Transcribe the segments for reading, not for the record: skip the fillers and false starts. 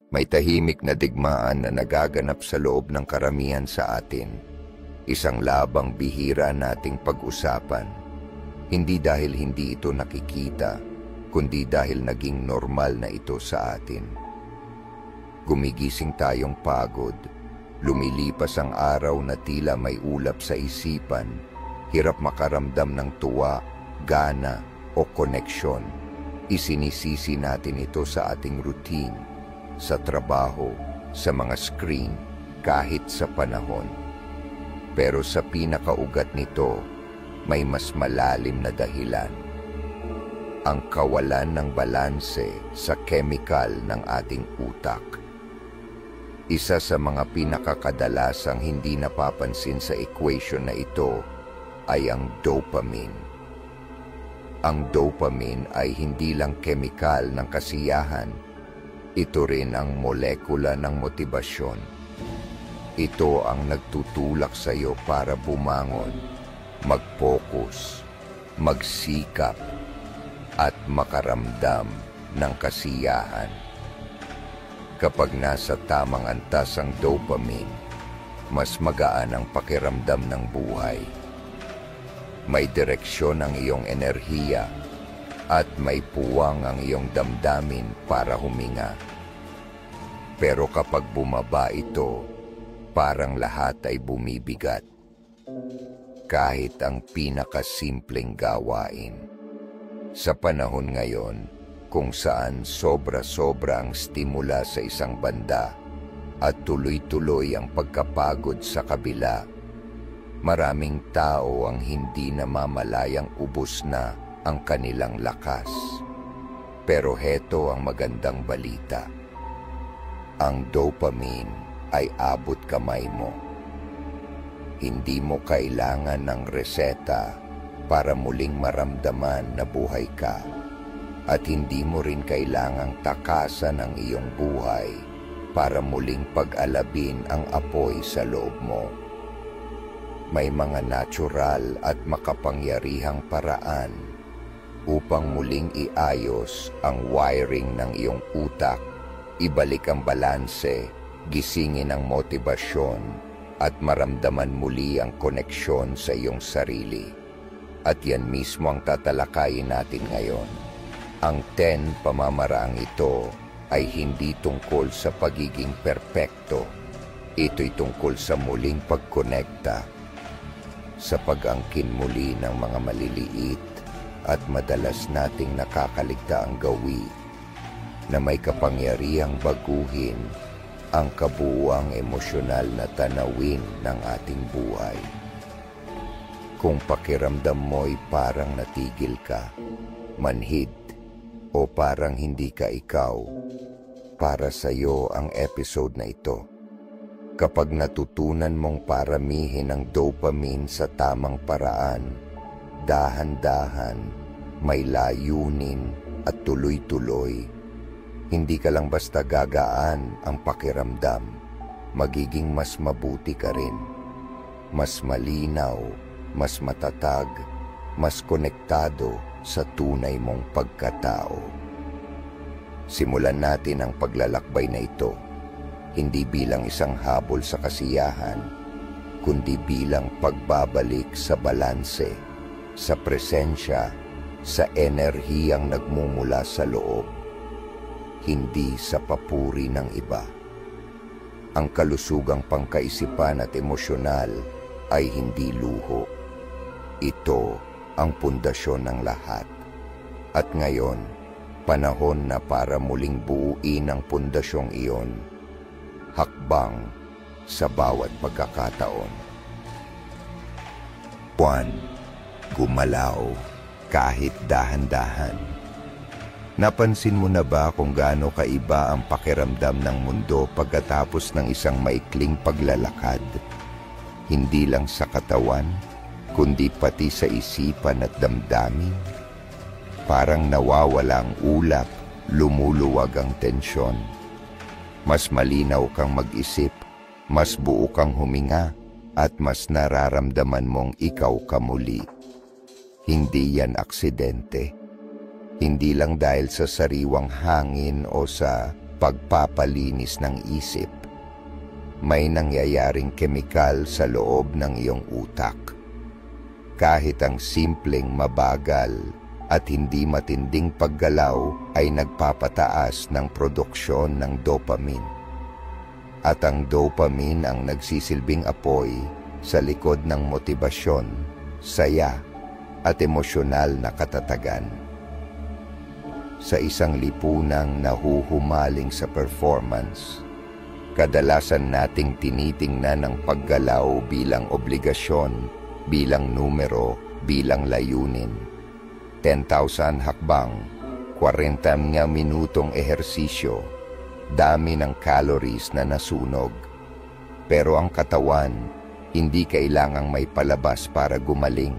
May tahimik na digmaan na nagaganap sa loob ng karamihan sa atin. Isang labang bihira nating pag-usapan. Hindi dahil hindi ito nakikita, kundi dahil naging normal na ito sa atin. Gumigising tayong pagod, lumilipas ang araw na tila may ulap sa isipan, hirap makaramdam ng tuwa, gana o koneksyon. Isinisisi natin ito sa ating routine, sa trabaho, sa mga screen, kahit sa panahon. Pero sa pinakaugat nito, may mas malalim na dahilan. Ang kawalan ng balanse sa chemical ng ating utak. Isa sa mga pinakakadalasang hindi napapansin sa equation na ito ay ang dopamine. Ang dopamine ay hindi lang chemical ng kasiyahan, ito rin ang molekula ng motibasyon. Ito ang nagtutulak sa iyo para bumangon, mag-focus, magsikap, at makaramdam ng kasiyahan. Kapag nasa tamang antas ang dopamine, mas magaan ang pakiramdam ng buhay. May direksyon ang iyong enerhiya at may puwang ang iyong damdamin para huminga. Pero kapag bumaba ito, parang lahat ay bumibigat. Kahit ang pinakasimpleng gawain. Sa panahon ngayon, kung saan sobra-sobra ang stimula sa isang banda at tuloy-tuloy ang pagkapagod sa kabila, maraming tao ang hindi namamalayang ubos na ang kanilang lakas. Pero heto ang magandang balita. Ang dopamine ay abot kamay mo. Hindi mo kailangan ng reseta para muling maramdaman na buhay ka. At hindi mo rin kailangang takasan ang iyong buhay para muling pag-alabin ang apoy sa loob mo. May mga natural at makapangyarihang paraan upang muling iayos ang wiring ng iyong utak, ibalik ang balanse, gisingin ang motibasyon, at maramdaman muli ang koneksyon sa iyong sarili. At yan mismo ang tatalakayin natin ngayon. Ang 10 pamamaraang ito ay hindi tungkol sa pagiging perpekto. Ito'y tungkol sa muling pagkonekta, sa pag-angkin muli ng mga maliliit at madalas nating nakakaligtaang gawi na may kapangyarihang baguhin ang kabuuang emosyonal na tanawin ng ating buhay. Kung pakiramdam mo'y parang natigil ka, manhid, o parang hindi ka ikaw, para sa iyo ang episode na ito. Kapag natutunan mong paramihin ang dopamine sa tamang paraan, dahan-dahan, may layunin at tuloy-tuloy, hindi ka lang basta gagaan ang pakiramdam, magiging mas mabuti ka rin, mas malinaw, mas matatag, mas konektado sa tunay mong pagkatao. Simulan natin ang paglalakbay na ito, hindi bilang isang habol sa kasiyahan, kundi bilang pagbabalik sa balanse, sa presensya, sa enerhiyang nagmumula sa loob, hindi sa papuri ng iba. Ang kalusugang pangkaisipan at emosyonal ay hindi luho. Ito ang pundasyon ng lahat. At ngayon, panahon na para muling buuin ang pundasyong iyon. Hakbang sa bawat pagkakataon. 1. Gumalaw kahit dahan-dahan. Napansin mo na ba kung gaano kaiba ang pakiramdam ng mundo pagkatapos ng isang maikling paglalakad? Hindi lang sa katawan, kundi pati sa isipan at damdamin. Parang nawawala ang ulap, lumuluwag ang tensyon. Mas malinaw kang mag-isip, mas buo kang huminga, at mas nararamdaman mong ikaw ka muli. Hindi yan aksidente. Hindi lang dahil sa sariwang hangin o sa pagpapalinis ng isip. May nangyayaring kemikal sa loob ng iyong utak. Kahit ang simpleng mabagal at hindi matinding paggalaw ay nagpapataas ng produksyon ng dopamine. At ang dopamine ang nagsisilbing apoy sa likod ng motibasyon, saya at emosyonal na katatagan. Sa isang lipunang nahuhumaling sa performance, kadalasan nating tinitingnan ang paggalaw bilang obligasyon, bilang numero, bilang layunin. 10,000 hakbang, 40 minutong ehersisyo, dami ng calories na nasunog. Pero ang katawan, hindi kailangang may palabas para gumaling.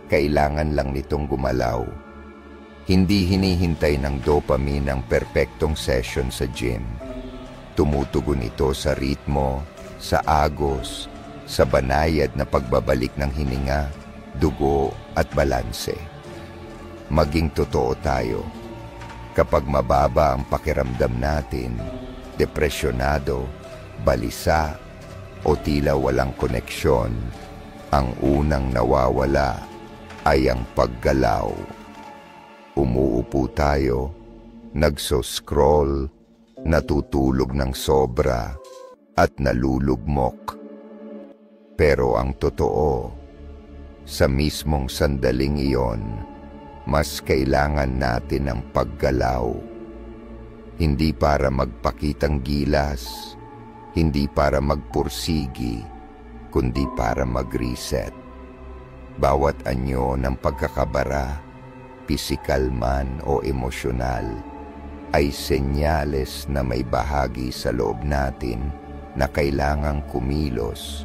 Kailangan lang nitong gumalaw. Hindi hinihintay ng dopamine ang perpektong session sa gym. Tumutugon ito sa ritmo, sa agos, sa banayad na pagbabalik ng hininga, dugo at balanse. Maging totoo tayo. Kapag mababa ang pakiramdam natin, depresyonado, balisa, o tila walang koneksyon, ang unang nawawala ay ang paggalaw. Umuupo tayo, nagso-scroll, natutulog ng sobra, at nalulugmok. Pero ang totoo, sa mismong sandaling iyon, mas kailangan natin ng paggalaw. Hindi para magpakitang gilas, hindi para magpursigi, kundi para mag-reset. Bawat anyo ng pagkakabara, pisikal man o emosyonal, ay senyales na may bahagi sa loob natin na kailangang kumilos,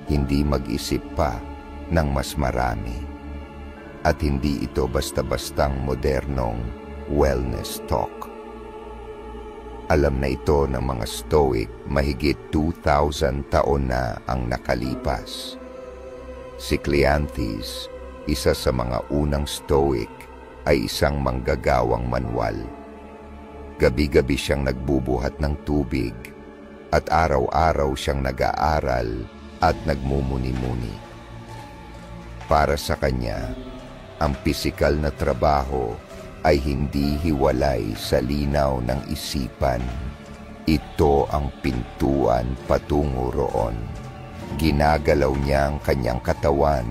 hindi mag-isip pa ng mas marami. At hindi ito basta-bastang modernong wellness talk. Alam na ito ng mga Stoic mahigit 2,000 taon na ang nakalipas. Si Cleanthes, isa sa mga unang Stoic, ay isang manggagawang manual. Gabi-gabi siyang nagbubuhat ng tubig at araw-araw siyang nag-aaral at nagmumuni-muni. Para sa kanya, ang pisikal na trabaho ay hindi hiwalay sa linaw ng isipan. Ito ang pintuan patungo roon. Ginagalaw niya ang kanyang katawan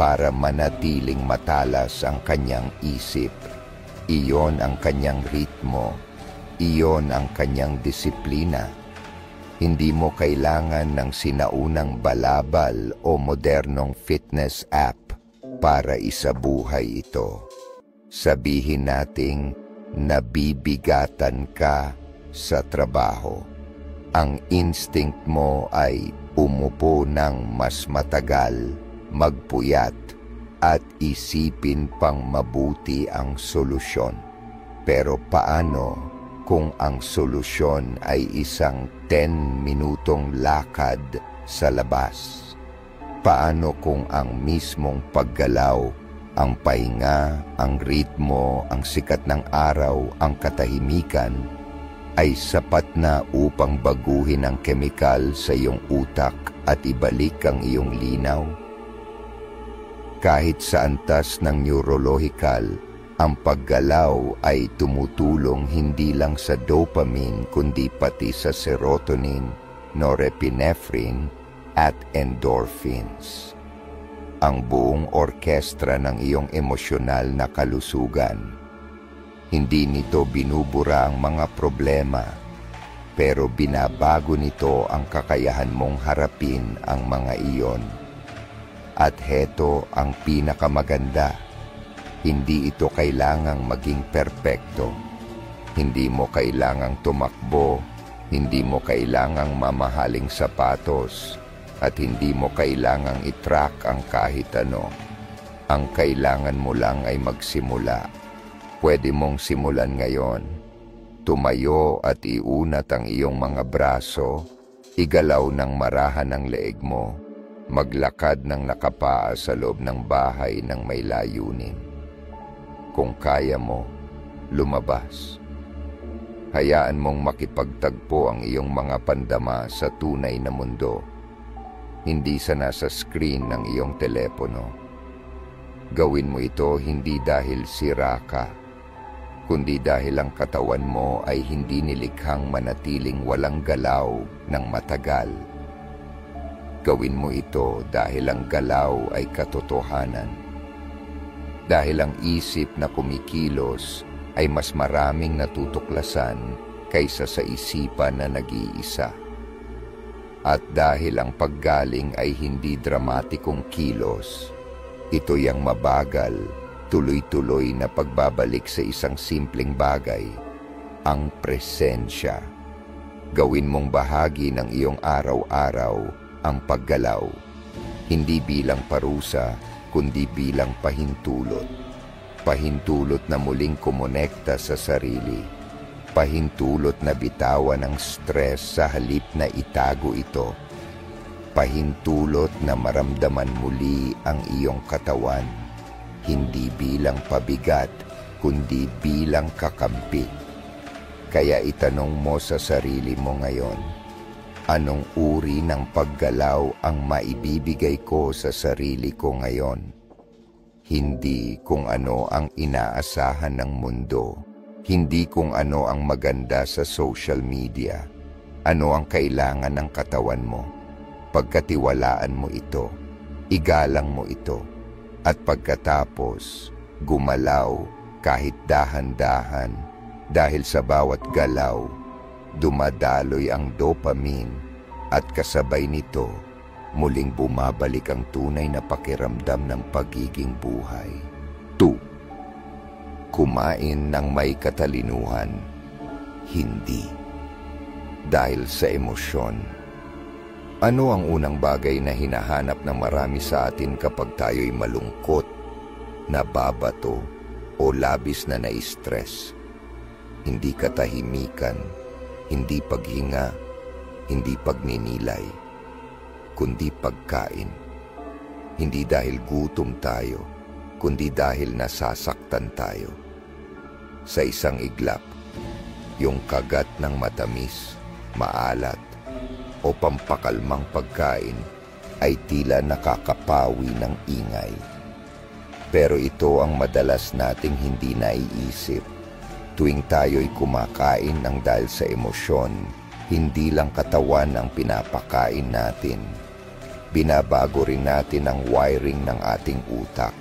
para manatiling matalas ang kanyang isip. Iyon ang kanyang ritmo. Iyon ang kanyang disiplina. Hindi mo kailangan ng sinaunang balabal o modernong fitness app para isabuhay ito. Sabihin nating nabibigatan ka sa trabaho. Ang instinct mo ay umupo ng mas matagal, magpuyat, at isipin pang mabuti ang solusyon. Pero paano kung ang solusyon ay isang 10 minutong lakad sa labas? Paano kung ang mismong paggalaw, ang pahinga, ang ritmo, ang sikat ng araw, ang katahimikan, ay sapat na upang baguhin ang kemikal sa iyong utak at ibalik ang iyong linaw? Kahit sa antas ng neurological, ang paggalaw ay tumutulong hindi lang sa dopamine kundi pati sa serotonin, norepinephrine, at endorphins. Ang buong orkestra ng iyong emosyonal na kalusugan. Hindi nito binubura ang mga problema, pero binabago nito ang kakayahan mong harapin ang mga iyon. At heto ang pinakamaganda. Hindi ito kailangang maging perpekto. Hindi mo kailangang tumakbo, hindi mo kailangang mamahaling sapatos, at hindi mo kailangang itrack ang kahit ano. Ang kailangan mo lang ay magsimula. Pwede mong simulan ngayon. Tumayo at iunat ang iyong mga braso, igalaw ng marahan ang leeg mo, maglakad ng nakapaa sa loob ng bahay ng may layunin. Kung kaya mo, lumabas. Hayaan mong makipagtagpo ang iyong mga pandama sa tunay na mundo, hindi sa nasa screen ng iyong telepono. Gawin mo ito hindi dahil sira ka, kundi dahil ang katawan mo ay hindi nilikhang manatiling walang galaw ng matagal. Gawin mo ito dahil ang galaw ay katotohanan. Dahil ang isip na kumikilos ay mas maraming natutuklasan kaysa sa isipan na nag-iisa. At dahil ang paggaling ay hindi dramatikong kilos, ito'y ang mabagal, tuloy-tuloy na pagbabalik sa isang simpleng bagay, ang presensya. Gawin mong bahagi ng iyong araw-araw ang paggalaw, hindi bilang parusa, kundi bilang pahintulot. Pahintulot na muling kumonekta sa sarili. Pahintulot na bitawan ng stress sa halip na itago ito. Pahintulot na maramdaman muli ang iyong katawan, hindi bilang pabigat, kundi bilang kakampi. Kaya itanong mo sa sarili mo ngayon, anong uri ng paggalaw ang maibibigay ko sa sarili ko ngayon? Hindi kung ano ang inaasahan ng mundo, hindi kung ano ang maganda sa social media, ano ang kailangan ng katawan mo. Pagkatiwalaan mo ito, igalang mo ito, at pagkatapos, gumalaw kahit dahan-dahan dahil sa bawat galaw, dumadaloy ang dopamine at kasabay nito, muling bumabalik ang tunay na pakiramdam ng pagiging buhay. 2. Kumain ng may katalinuhan, hindi dahil sa emosyon. Ano ang unang bagay na hinahanap ng marami sa atin kapag tayo'y malungkot, nababato, o labis na na-stress? Hindi katahimikan, hindi paghinga, hindi pagninilay, kundi pagkain. Hindi dahil gutom tayo, kundi dahil nasasaktan tayo. Sa isang iglap, yung kagat ng matamis, maalat, o pampakalmang pagkain ay tila nakakapawi ng ingay. Pero ito ang madalas nating hindi naiisip. Tuwing tayo'y kumakain ng dahil sa emosyon, hindi lang katawan ang pinapakain natin. Binabago rin natin ang wiring ng ating utak.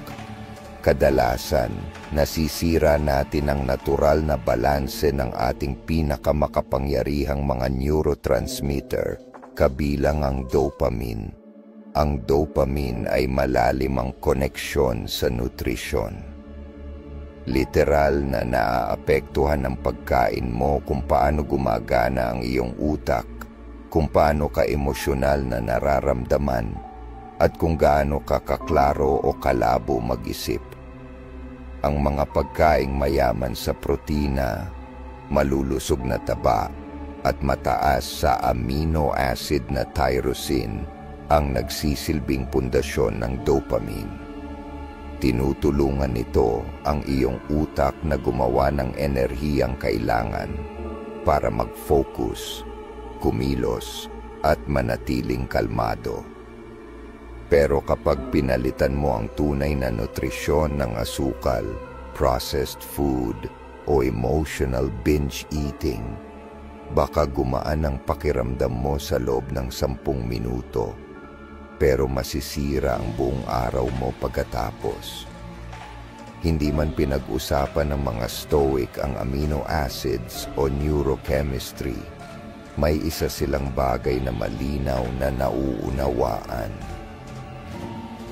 Kadalasan, nasisira natin ang natural na balanse ng ating pinakamakapangyarihang mga neurotransmitter, kabilang ang dopamine. Ang dopamine ay malalim ang koneksyon sa nutrisyon. Literal na naaapektuhan ng pagkain mo kung paano gumagana ang iyong utak, kung paano ka emosyonal na nararamdaman, at kung gaano ka kaklaro o kalabo mag-isip. Ang mga pagkaing mayaman sa protina, malulusog na taba, at mataas sa amino acid na tyrosine ang nagsisilbing pundasyon ng dopamine. Tinutulungan nito ang iyong utak na gumawa ng enerhiyang kailangan para mag-focus, kumilos, at manatiling kalmado. Pero kapag pinalitan mo ang tunay na nutrisyon ng asukal, processed food, o emotional binge eating, baka gumaan ang pakiramdam mo sa loob ng 10 minuto, pero masisira ang buong araw mo pagkatapos. Hindi man pinag-usapan ng mga Stoic ang amino acids o neurochemistry, may isa silang bagay na malinaw na nauunawaan.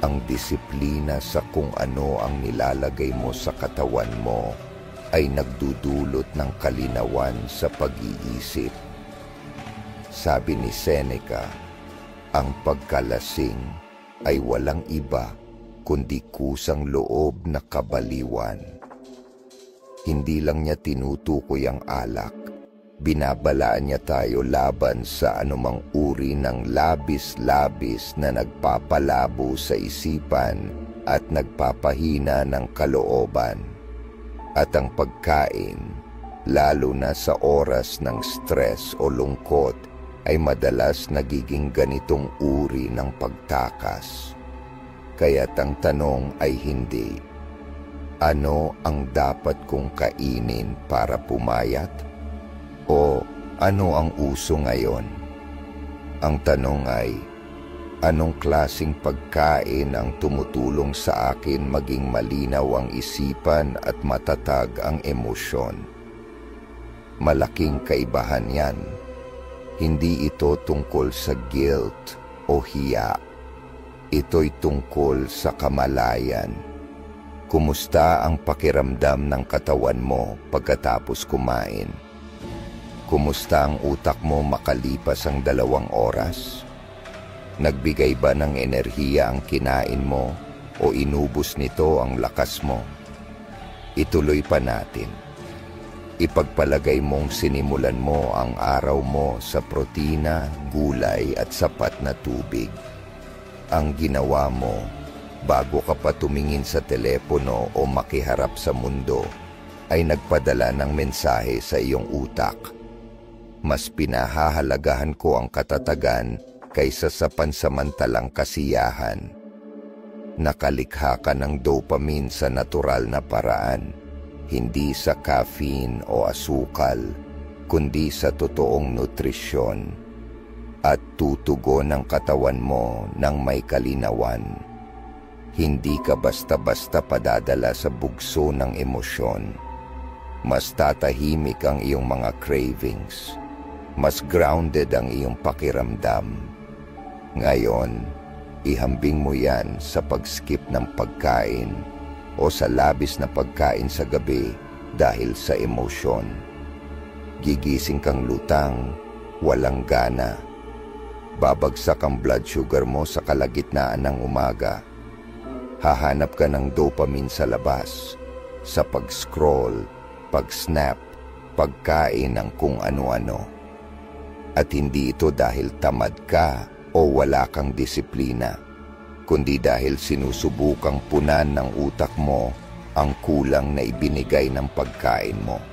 Ang disiplina sa kung ano ang nilalagay mo sa katawan mo ay nagdudulot ng kalinawan sa pag-iisip. Sabi ni Seneca, ang pagkalasing ay walang iba kundi kusang loob na kabaliwan. Hindi lang niya tinutukoy ang alak, binabalaan niya tayo laban sa anumang uri ng labis-labis na nagpapalabo sa isipan at nagpapahina ng kalooban. At ang pagkain, lalo na sa oras ng stress o lungkot, ay madalas nagiging ganitong uri ng pagtakas. Kaya't ang tanong ay hindi, ano ang dapat kong kainin para pumayat? O ano ang uso ngayon? Ang tanong ay, anong klaseng pagkain ang tumutulong sa akin maging malinaw ang isipan at matatag ang emosyon? Malaking kaibahan yan. Hindi ito tungkol sa guilt o hiya. Ito'y tungkol sa kamalayan. Kumusta ang pakiramdam ng katawan mo pagkatapos kumain? Kumusta ang utak mo makalipas ang 2 oras? Nagbigay ba ng enerhiya ang kinain mo o inubos nito ang lakas mo? Ituloy pa natin. Ipagpalagay mong sinimulan mo ang araw mo sa protina, gulay at sapat na tubig. Ang ginawa mo, bago ka pa tumingin sa telepono o makiharap sa mundo, ay nagpadala ng mensahe sa iyong utak. Mas pinahahalagahan ko ang katatagan kaysa sa pansamantalang kasiyahan. Nakalikha ka ng dopamine sa natural na paraan, hindi sa caffeine o asukal, kundi sa totoong nutrisyon. At tutugon ang katawan mo ng may kalinawan. Hindi ka basta-basta padadala sa bugso ng emosyon. Mas tatahimik ang iyong mga cravings. Mas grounded ang iyong pakiramdam. Ngayon, ihambing mo yan sa pag-skip ng pagkain o sa labis na pagkain sa gabi dahil sa emosyon. Gigising kang lutang, walang gana. Babagsak ang blood sugar mo sa kalagitnaan ng umaga. Hahanap ka ng dopamine sa labas, sa pag-scroll, pag-snap, pagkain ng kung ano-ano. At hindi ito dahil tamad ka o wala kang disiplina, kundi dahil sinusubukang punan ng utak mo ang kulang na ibinigay ng pagkain mo.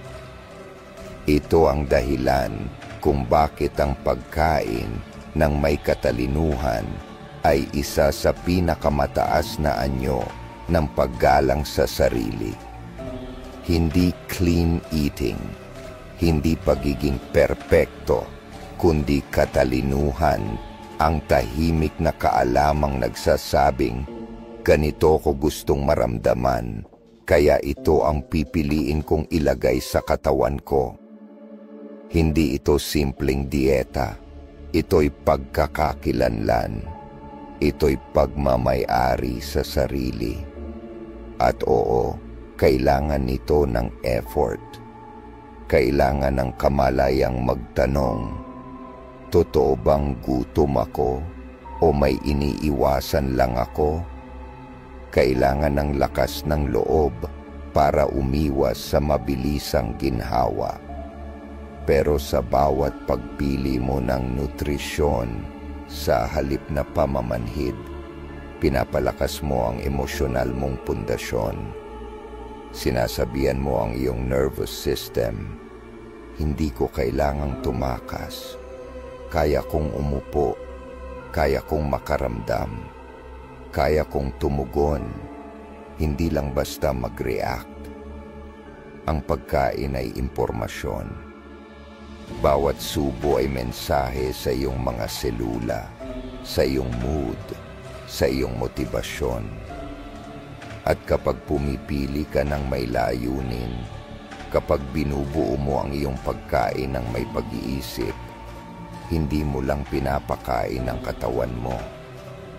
Ito ang dahilan kung bakit ang pagkain ng may katalinuhan ay isa sa pinakamataas na anyo ng paggalang sa sarili. Hindi clean eating, hindi pagiging perpekto, kundi katalinuhan ang tahimik na kaalamang nagsasabing, ganito ko gustong maramdaman, kaya ito ang pipiliin kong ilagay sa katawan ko. Hindi ito simpleng dieta, ito'y pagkakakilanlan, ito'y pagmamay-ari sa sarili. At oo, kailangan nito ng effort. Kailangan ng kamalayang magtanong, totoo bang gutom ako o may iniiwasan lang ako? Kailangan ng lakas ng loob para umiwas sa mabilisang ginhawa. Pero sa bawat pagpili mo ng nutrisyon sa halip na pamamanhid, pinapalakas mo ang emosyonal mong pundasyon. Sinasabihan mo ang iyong nervous system, hindi ko kailangang tumakas. Kaya kong umupo, kaya kong makaramdam, kaya kong tumugon, hindi lang basta mag-react. Ang pagkain ay impormasyon. Bawat subo ay mensahe sa iyong mga selula, sa iyong mood, sa iyong motibasyon. At kapag pumipili ka ng may layunin, kapag binubuo mo ang iyong pagkain ng may pag-iisip, hindi mo lang pinapakain ang katawan mo,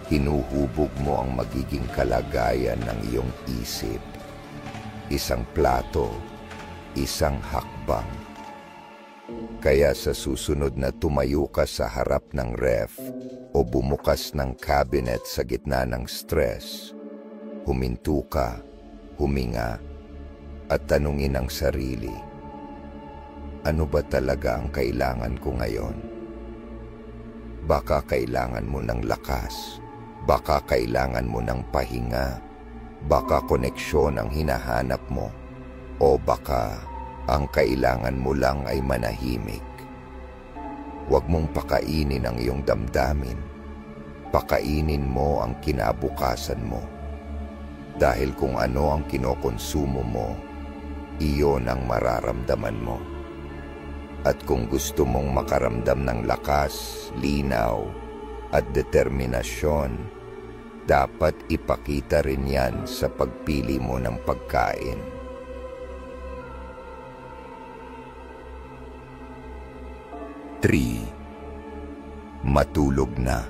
hinuhubog mo ang magiging kalagayan ng iyong isip. Isang plato, isang hakbang. Kaya sa susunod na tumayo ka sa harap ng ref o bumukas ng cabinet sa gitna ng stress, huminto ka, huminga, at tanungin ang sarili, ano ba talaga ang kailangan ko ngayon? Baka kailangan mo ng lakas, baka kailangan mo ng pahinga, baka koneksyon ang hinahanap mo, o baka Ang kailangan mo lang ay manahimik. Huwag mong pakainin ang iyong damdamin. Pakainin mo ang kinabukasan mo. Dahil kung ano ang kinokonsumo mo, iyon ang mararamdaman mo. At kung gusto mong makaramdam ng lakas, linaw, at determinasyon, dapat ipakita rin yan sa pagpili mo ng pagkain. 3. Matulog na.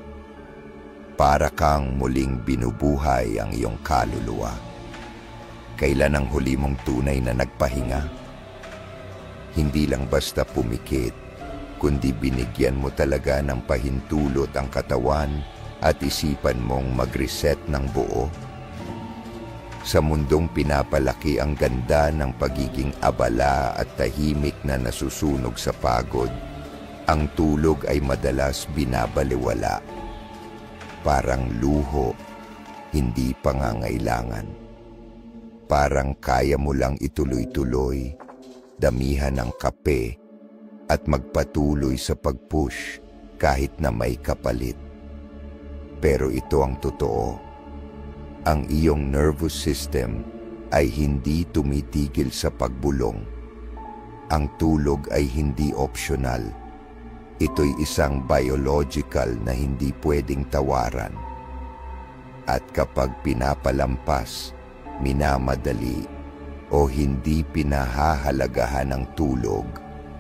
Para kang muling binubuhay ang iyong kaluluwa. Kailan ang huli mong tunay na nagpahinga? Hindi lang basta pumikit, kundi binigyan mo talaga ng pahintulot ang katawan at isipan mong mag-reset ng buo. Sa mundong pinapalaki ang ganda ng pagiging abala at tahimik na nasusunog sa pagod, ang tulog ay madalas binabaliwala. Parang luho, hindi pangangailangan. Parang kaya mo lang ituloy-tuloy, damihan ng kape, at magpatuloy sa pag-push kahit na may kapalit. Pero ito ang totoo. Ang iyong nervous system ay hindi tumitigil sa pagbulong. Ang tulog ay hindi optional. Ito'y isang biological na hindi pwedeng tawaran. At kapag pinapalampas, minamadali, o hindi pinahahalagahan ng tulog,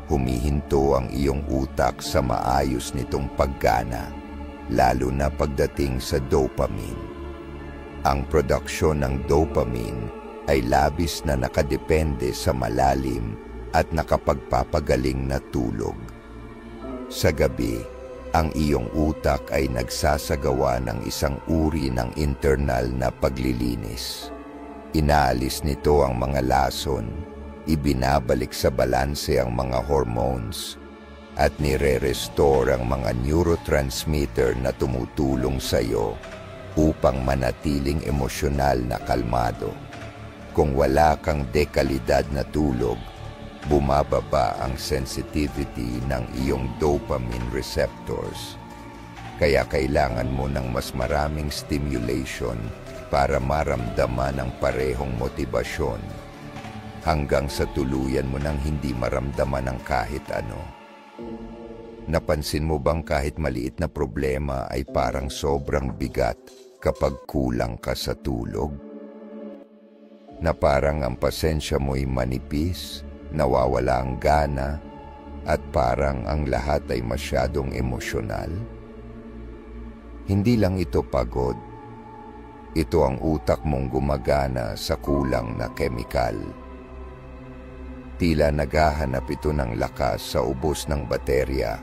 humihinto ang iyong utak sa maayos nitong paggana, lalo na pagdating sa dopamine. Ang produksyon ng dopamine ay labis na nakadepende sa malalim at nakapagpapagaling na tulog. Sa gabi, ang iyong utak ay nagsasagawa ng isang uri ng internal na paglilinis. Inaalis nito ang mga lason, ibinabalik sa balanse ang mga hormones, at nire-restore ang mga neurotransmitter na tumutulong sa iyo upang manatiling emosyonal na kalmado. Kung wala kang dekalidad na tulog, bumababa ang sensitivity ng iyong dopamine receptors. Kaya kailangan mo ng mas maraming stimulation para maramdaman ang parehong motibasyon, hanggang sa tuluyan mo nang hindi maramdaman ng kahit ano. Napansin mo bang kahit maliit na problema ay parang sobrang bigat kapag kulang ka sa tulog? Na parang ang pasensya mo'y manipis, nawawala ang gana, at parang ang lahat ay masyadong emosyonal? Hindi lang ito pagod. Ito ang utak mong gumagana sa kulang na kemikal. Tila naghahanap ito ng lakas sa ubos ng baterya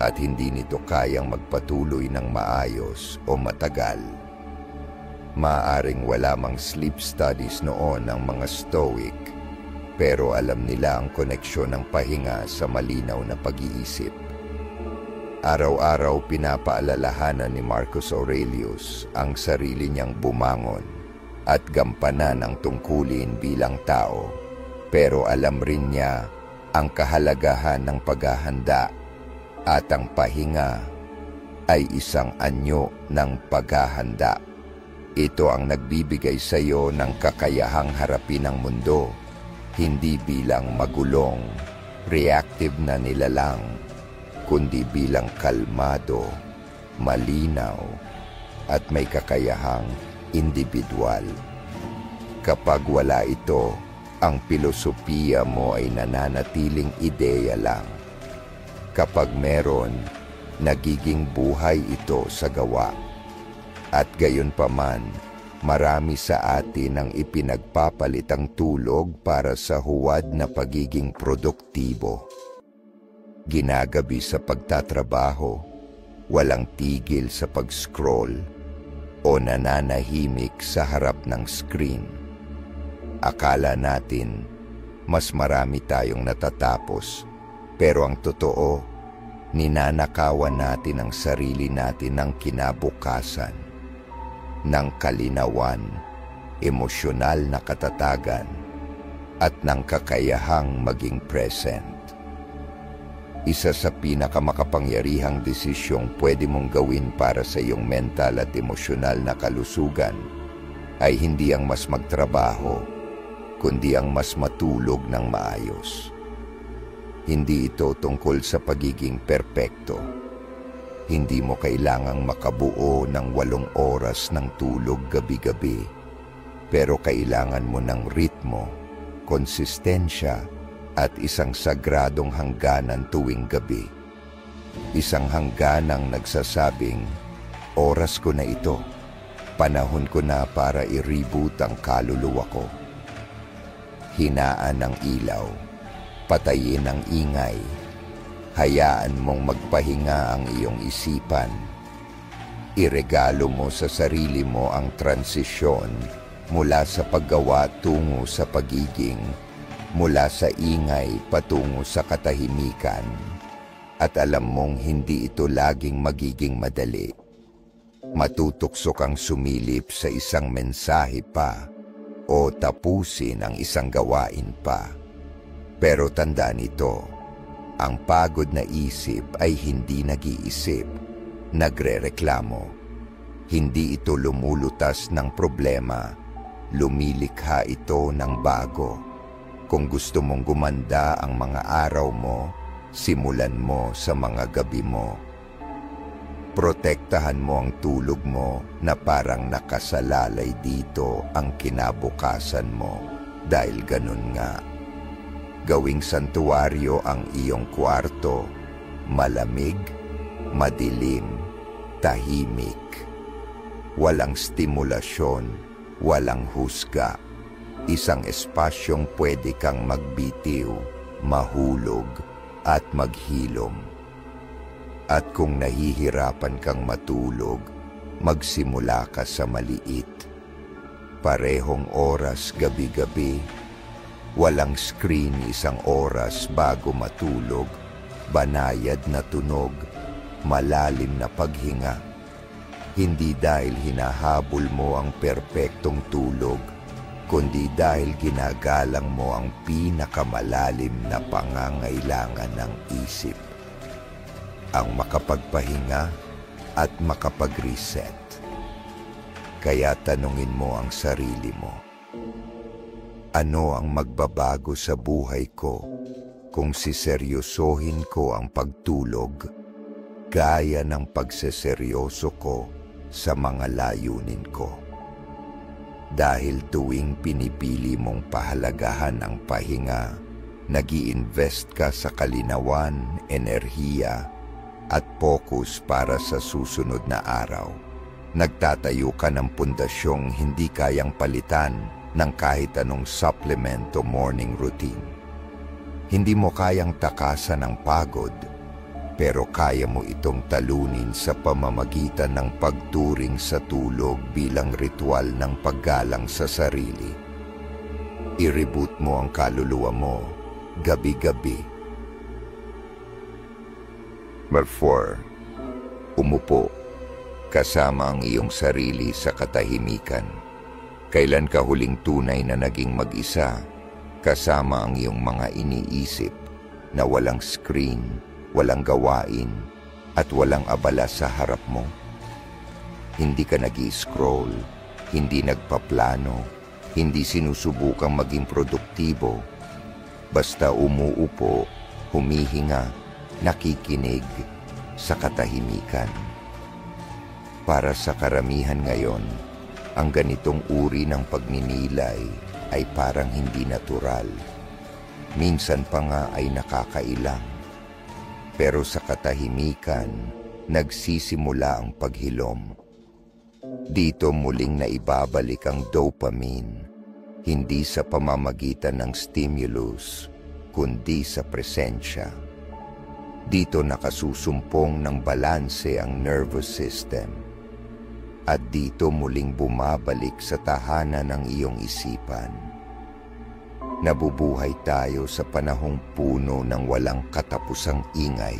at hindi nito kayang magpatuloy ng maayos o matagal. Maaaring wala mang sleep studies noon ng mga Stoic, pero alam nila ang koneksyon ng pahinga sa malinaw na pag-iisip. Araw-araw pinapaalalahanan ni Marcus Aurelius ang sarili niyang bumangon at gampanan ang tungkulin bilang tao, pero alam rin niya ang kahalagahan ng paghahanda at ang pahinga ay isang anyo ng paghahanda. Ito ang nagbibigay sa iyo ng kakayahang harapin ang mundo, hindi bilang magulong, reactive na nilalang, kundi bilang kalmado, malinaw, at may kakayahang individual. Kapag wala ito, ang pilosopiya mo ay nananatiling ideya lang. Kapag meron, nagiging buhay ito sa gawa. At gayon pa man, marami sa atin ang ipinagpapalit ang tulog para sa huwad na pagiging produktibo. Ginagabi sa pagtatrabaho, walang tigil sa pag-scroll, o nananahimik sa harap ng screen. Akala natin, mas marami tayong natatapos, pero ang totoo, ninanakawan natin ang sarili natin ng kinabukasan, ng kalinawan, emosyonal na katatagan, at ng kakayahang maging present. Isa sa pinakamakapangyarihang desisyong pwede mong gawin para sa iyong mental at emosyonal na kalusugan ay hindi ang mas magtrabaho, kundi ang mas matulog ng maayos. Hindi ito tungkol sa pagiging perpekto. Hindi mo kailangang makabuo ng 8 oras ng tulog gabi-gabi, pero kailangan mo ng ritmo, konsistensya, at isang sagradong hangganan tuwing gabi. Isang hangganang nagsasabing, oras ko na ito, panahon ko na para i-reboot ang kaluluwa ko. Hinaan ang ilaw, patayin ang ingay, hayaan mong magpahinga ang iyong isipan. Iregalo mo sa sarili mo ang transisyon mula sa paggawa tungo sa pagiging, mula sa ingay patungo sa katahimikan, at alam mong hindi ito laging magiging madali. Matutukso kang sumilip sa isang mensahe pa o tapusin ang isang gawain pa. Pero tandaan ito, ang pagod na isip ay hindi nag-iisip, nagrereklamo. Hindi ito lumulutas ng problema, lumilikha ito ng bago. Kung gusto mong gumanda ang mga araw mo, simulan mo sa mga gabi mo. Protektahan mo ang tulog mo na parang nakasalalay dito ang kinabukasan mo dahil ganun nga. Gawing santuwaryo ang iyong kwarto, malamig, madilim, tahimik. Walang stimulasyon, walang husga. Isang espasyong pwede kang magbitiw, mahulog, at maghilom. At kung nahihirapan kang matulog, magsimula ka sa maliit. Parehong oras gabi-gabi, walang screen 1 oras bago matulog, banayad na tunog, malalim na paghinga. Hindi dahil hinahabol mo ang perpektong tulog, kundi dahil ginagalang mo ang pinakamalalim na pangangailangan ng isip. Ang makapagpahinga at makapag-reset. Kaya tanungin mo ang sarili mo, ano ang magbabago sa buhay ko kung siseryosohin ko ang pagtulog gaya ng pagseseryoso ko sa mga layunin ko? Dahil tuwing pinipili mong pahalagahan ang pahinga, nag-i-invest ka sa kalinawan, enerhiya, at focus para sa susunod na araw. Nagtatayo ka ng pundasyong hindi kayang palitan ng kahit anong supplement o morning routine. Hindi mo kayang takasan ang pagod, pero kaya mo itong talunin sa pamamagitan ng pagturing sa tulog bilang ritual ng paggalang sa sarili. I-reboot mo ang kaluluwa mo, gabi-gabi. Number 4. Umupo, kasama ang iyong sarili sa katahimikan. Kailan ka huling tunay na naging mag-isa, kasama ang iyong mga iniisip na walang screen, walang gawain, at walang abala sa harap mo? Hindi ka nag-i-scroll, hindi nagpaplano, hindi sinusubukang maging produktibo. Basta umuupo, humihinga, nakikinig sa katahimikan. Para sa karamihan ngayon, ang ganitong uri ng pagninilay ay parang hindi natural. Minsan pa nga ay nakakailang. Pero sa katahimikan, nagsisimula ang paghilom. Dito muling naibabalik ang dopamine, hindi sa pamamagitan ng stimulus, kundi sa presensya. Dito nakasusumpong ng balanse ang nervous system. At dito muling bumabalik sa tahanan ng iyong isipan. Nabubuhay tayo sa panahong puno ng walang katapusang ingay.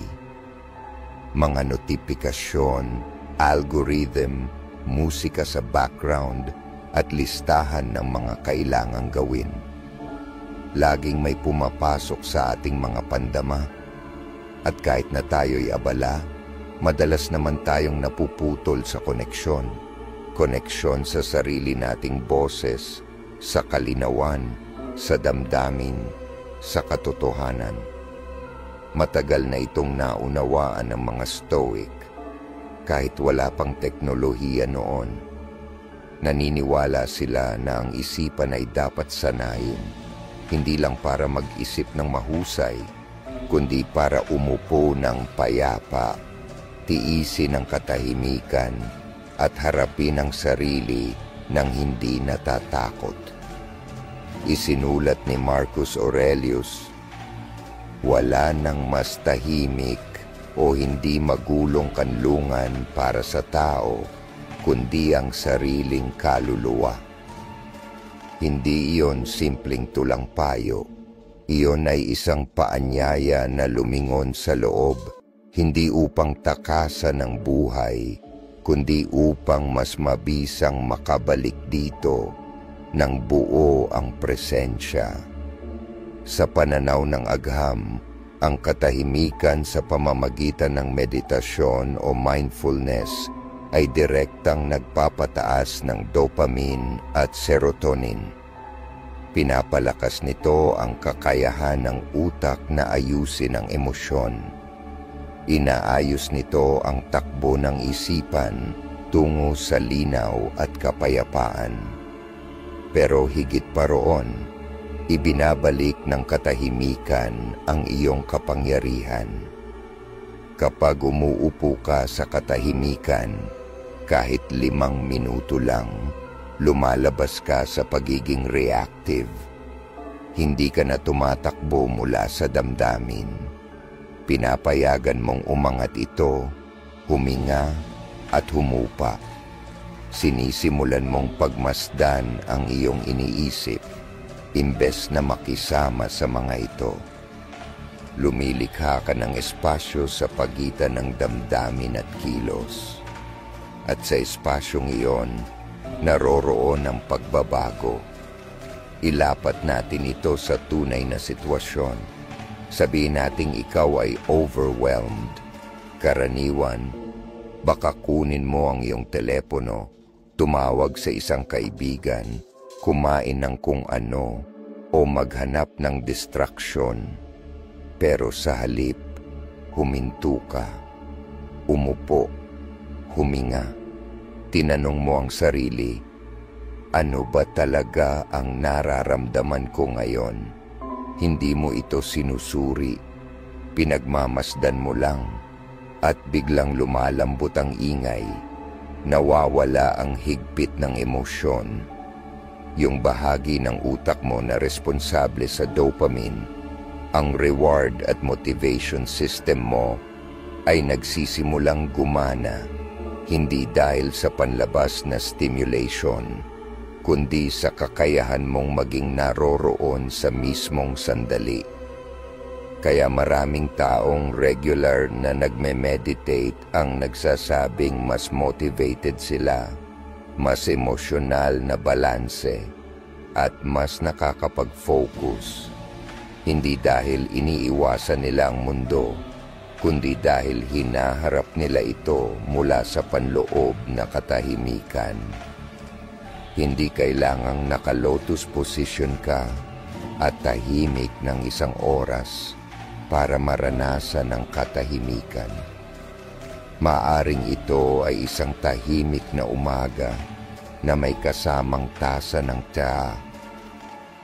Mga notifikasyon, algorithm, musika sa background, at listahan ng mga kailangang gawin. laging may pumapasok sa ating mga pandama. At kahit na tayo'y abala, madalas naman tayong napuputol sa koneksyon. Koneksyon sa sarili nating boses, sa kalinawan, sa damdamin, sa katotohanan. Matagal na itong naunawaan ng mga Stoic, kahit wala pang teknolohiya noon. Naniniwala sila na ang isipan ay dapat sanayin, hindi lang para mag-isip ng mahusay, kundi para umupo ng payapa, tiisin ang katahimikan, at harapin ang sarili ng hindi natatakot. Isinulat ni Marcus Aurelius, wala nang mas tahimik o hindi magulong kanlungan para sa tao, kundi ang sariling kaluluwa. Hindi iyon simpleng tulang payo. Iyon ay isang paanyaya na lumingon sa loob, hindi upang takasan ng buhay, kundi upang mas mabisang makabalik dito ng buo ang presensya. Sa pananaw ng agham, ang katahimikan sa pamamagitan ng meditasyon o mindfulness ay direktang nagpapataas ng dopamine at serotonin. Pinapalakas nito ang kakayahan ng utak na ayusin ang emosyon. Inaayos nito ang takbo ng isipan tungo sa linaw at kapayapaan. Pero higit pa roon, ibinabalik ng katahimikan ang iyong kapangyarihan. Kapag umuupo ka sa katahimikan, kahit 5 minuto lang, lumalabas ka sa pagiging reactive. Hindi ka na tumatakbo mula sa damdamin. Pinapayagan mong umangat ito, huminga at humupa. Sinisimulan mong pagmasdan ang iyong iniisip, imbes na makisama sa mga ito. Lumilikha ka ng espasyo sa pagitan ng damdamin at kilos. At sa espasyong iyon, naroroon ang pagbabago. Ilapat natin ito sa tunay na sitwasyon. Sabihin nating ikaw ay overwhelmed. Karaniwan, baka kunin mo ang iyong telepono, tumawag sa isang kaibigan, kumain ng kung ano, o maghanap ng distraksyon. Pero sa halip, huminto ka, umupo, huminga. Tinanong mo ang sarili, ano ba talaga ang nararamdaman ko ngayon? Hindi mo ito sinusuri, pinagmamasdan mo lang, at biglang lumalambot ang ingay, nawawala ang higpit ng emosyon. Yung bahagi ng utak mo na responsable sa dopamine, ang reward at motivation system mo, ay nagsisimulang gumana, hindi dahil sa panlabas na stimulation, kundi sa kakayahan mong maging naroroon sa mismong sandali. Kaya maraming taong regular na nagme-meditate ang nagsasabing mas motivated sila, mas emosyonal na balanse, at mas nakakapag-focus. Hindi dahil iniiwasan nila ang mundo, kundi dahil hinaharap nila ito mula sa panloob na katahimikan. Hindi kailangang naka-lotus position ka at tahimik ng 1 oras para maranasan ang katahimikan. Maaring ito ay isang tahimik na umaga na may kasamang tasa ng tsaa.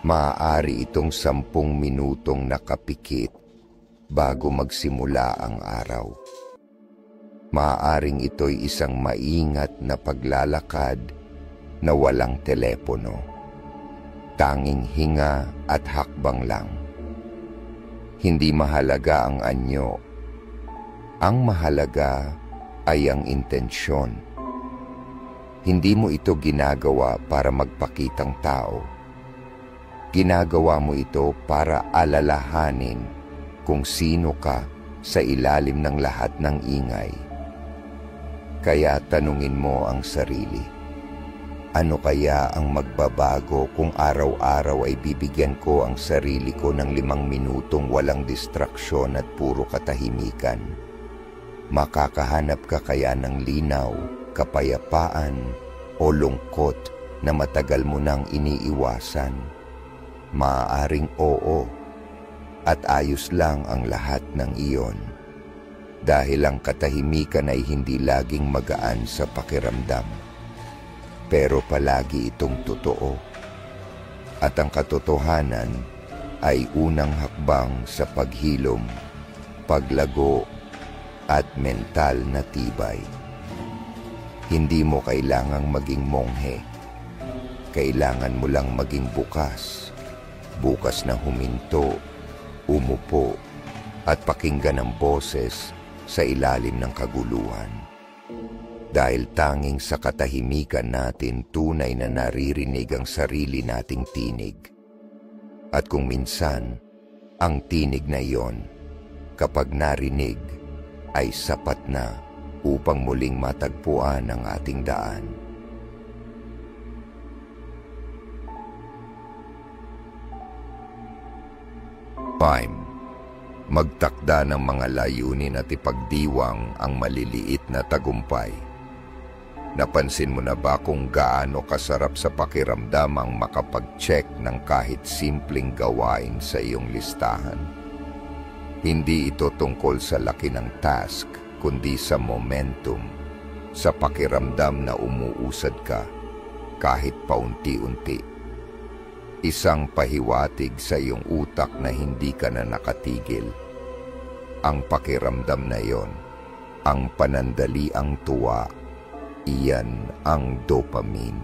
Maaari itong 10 minutong nakapikit bago magsimula ang araw. Maaaring ito'y isang maingat na paglalakad na walang telepono. Tanging hinga at hakbang lang. Hindi mahalaga ang anyo. Ang mahalaga ay ang intensyon. Hindi mo ito ginagawa para magpakitang tao. Ginagawa mo ito para alalahanin kung sino ka sa ilalim ng lahat ng ingay. Kaya tanungin mo ang sarili, Ano kaya ang magbabago kung araw-araw ay bibigyan ko ang sarili ko ng 5 minutong walang distraksyon at puro katahimikan? Makakahanap ka kaya ng linaw, kapayapaan o lungkot na matagal mo nang iniiwasan? Maaaring oo, at ayos lang ang lahat ng iyon. Dahil ang katahimikan ay hindi laging magaan sa pakiramdam. Pero palagi itong totoo. At ang katotohanan ay unang hakbang sa paghilom, paglago, at mental na tibay. Hindi mo kailangang maging monghe. Kailangan mo lang maging bukas. Bukas na huminto, umupo, at pakinggan ang boses sa ilalim ng kaguluhan. Dahil tanging sa katahimikan natin tunay na naririnig ang sarili nating tinig. At kung minsan, ang tinig na iyon, kapag narinig, ay sapat na upang muling matagpuan ang ating daan. Magtakda ng mga layunin at ipagdiwang ang maliliit na tagumpay. Napansin mo na ba kung gaano kasarap sa pakiramdam ang makapag-check ng kahit simpleng gawain sa iyong listahan? Hindi ito tungkol sa laki ng task, kundi sa momentum, sa pakiramdam na umuusad ka, kahit paunti-unti. Isang pahiwatig sa iyong utak na hindi ka na nakatigil. Ang pakiramdam na iyon, ang panandaliang tuwa, iyan ang dopamine.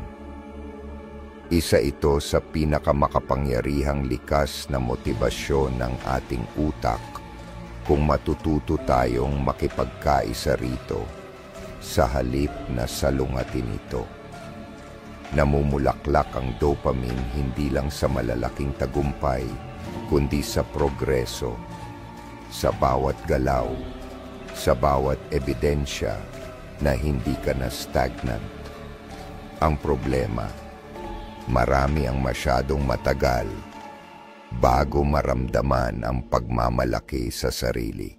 Isa ito sa pinakamakapangyarihang likas na motibasyon ng ating utak kung matututo tayong makipagkaisa rito sa halip na salungatin ito. Namumulaklak ang dopamine hindi lang sa malalaking tagumpay, kundi sa progreso, sa bawat galaw, sa bawat ebidensya na hindi ka na stagnant. Ang problema, marami ang masyadong matagal bago maramdaman ang pagmamalaki sa sarili.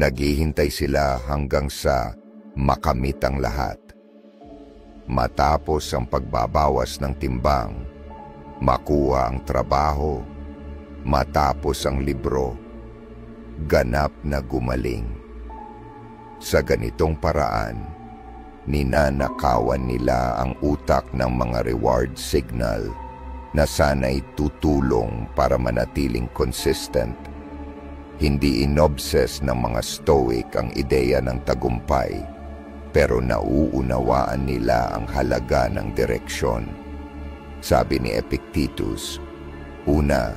Naghihintay sila hanggang sa makamit ang lahat. Matapos ang pagbabawas ng timbang, makuha ang trabaho, matapos ang libro, ganap na gumaling. Sa ganitong paraan, ninanakawan nila ang utak ng mga reward signal na sana'y tutulong para manatiling consistent. Hindi inobses ng mga stoic ang ideya ng tagumpay, pero nauunawaan nila ang halaga ng direksyon. Sabi ni Epictetus, una,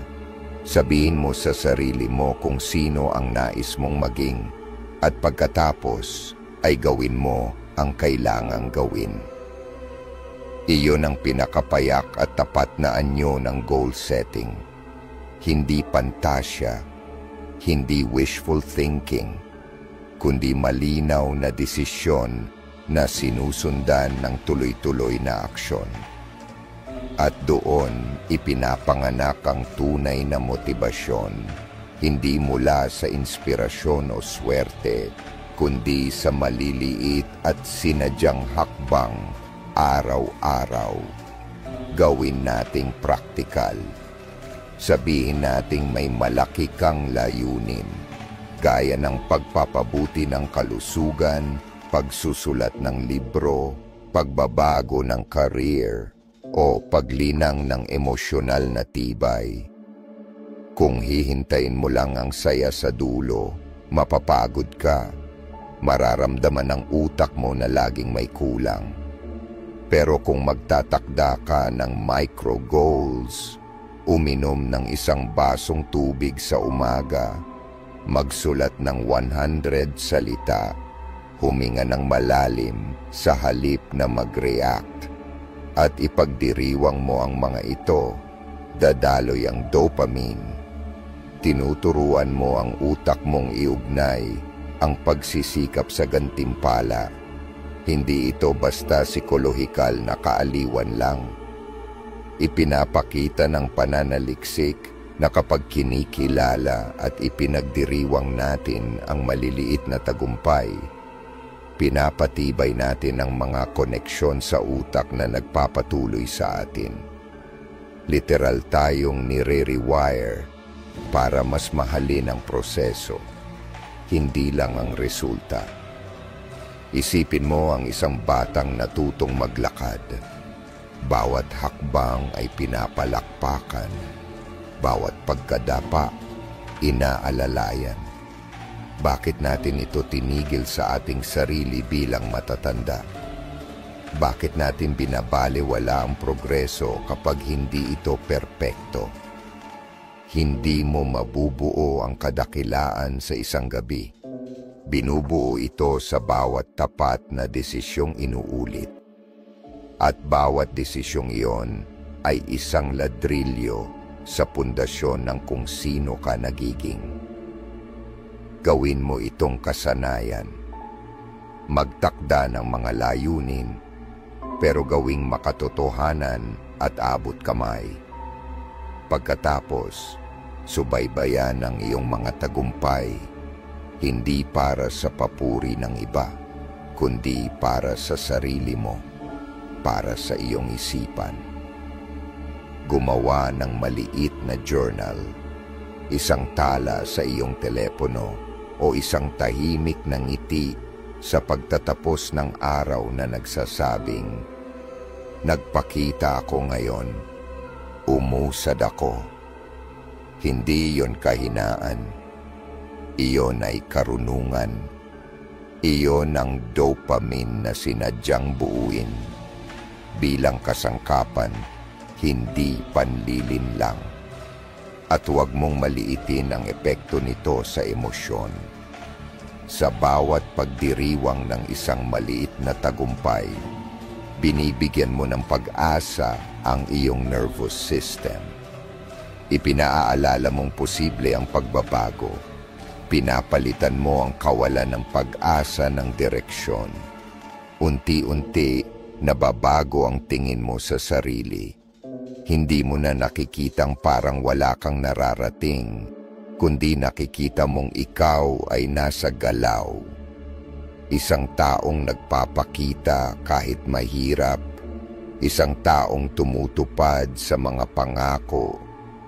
sabihin mo sa sarili mo kung sino ang nais mong maging at pagkatapos ay gawin mo ang kailangang gawin. Iyon ang pinakapayak at tapat na anyo ng goal setting. Hindi pantasya, hindi wishful thinking, kundi malinaw na desisyon na sinusundan ng tuloy-tuloy na aksyon. At doon ipinapanganak ang tunay na motibasyon, hindi mula sa inspirasyon o swerte, kundi sa maliliit at sinadyang hakbang araw-araw. Gawin nating praktikal. Sabihin nating may malaki kang layunin, gaya ng pagpapabuti ng kalusugan, pagsusulat ng libro, pagbabago ng career, o paglinang ng emosyonal na tibay. Kung hihintayin mo lang ang saya sa dulo, mapapagod ka. Mararamdaman ng utak mo na laging may kulang. Pero kung magtatakda ka ng micro goals, uminom ng 1 basong tubig sa umaga, magsulat ng 100 salita, huminga ng malalim sa halip na mag-react, at ipagdiriwang mo ang mga ito, dadaloy ang dopamine. Tinuturuan mo ang utak mong iugnay ang pagsisikap sa gantimpala, Hindi ito basta psikolohikal na kaaliwan lang. Ipinapakita ng pananaliksik na kapag kinikilala at ipinagdiriwang natin ang maliliit na tagumpay, pinapatibay natin ang mga koneksyon sa utak na nagpapatuloy sa atin. Literal tayong nire-rewire para mas mahalin ang proseso, hindi lang ang resulta. Isipin mo ang isang batang natutong maglakad. Bawat hakbang ay pinapalakpakan. Bawat pagkadapa, inaalalayan. Bakit natin ito tinigil sa ating sarili bilang matatanda? Bakit natin binabaliwala ang progreso kapag hindi ito perpekto? Hindi mo mabubuo ang kadakilaan sa isang gabi. Binubuo ito sa bawat tapat na desisyong inuulit. At bawat desisyong iyon ay isang ladrilyo sa pundasyon ng kung sino ka nagiging. Gawin mo itong kasanayan. Magtakda ng mga layunin, pero gawing makatotohanan at abot kamay. Pagkatapos, subaybayan ang iyong mga tagumpay, hindi para sa papuri ng iba, kundi para sa sarili mo, para sa iyong isipan. Gumawa ng maliit na journal, isang tala sa iyong telepono o isang tahimik na ngiti sa pagtatapos ng araw na nagsasabing, "Nagpakita ako ngayon, umusad ako." Hindi yon kahinaan. Iyon ay karunungan. Iyon ang dopamine na sinadyang buuin bilang kasangkapan, hindi panlilin lang. At huwag mong maliitin ang epekto nito sa emosyon. Sa bawat pagdiriwang ng isang maliit na tagumpay, binibigyan mo ng pag-asa ang iyong nervous system. Ipinaaalala mong posible ang pagbabago. Pinapalitan mo ang kawalan ng pag-asa ng direksyon. Unti-unti, nababago ang tingin mo sa sarili. Hindi mo na nakikitang parang wala kang nararating, kundi nakikita mong ikaw ay nasa galaw. Isang taong nagpapakita kahit mahirap, isang taong tumutupad sa mga pangako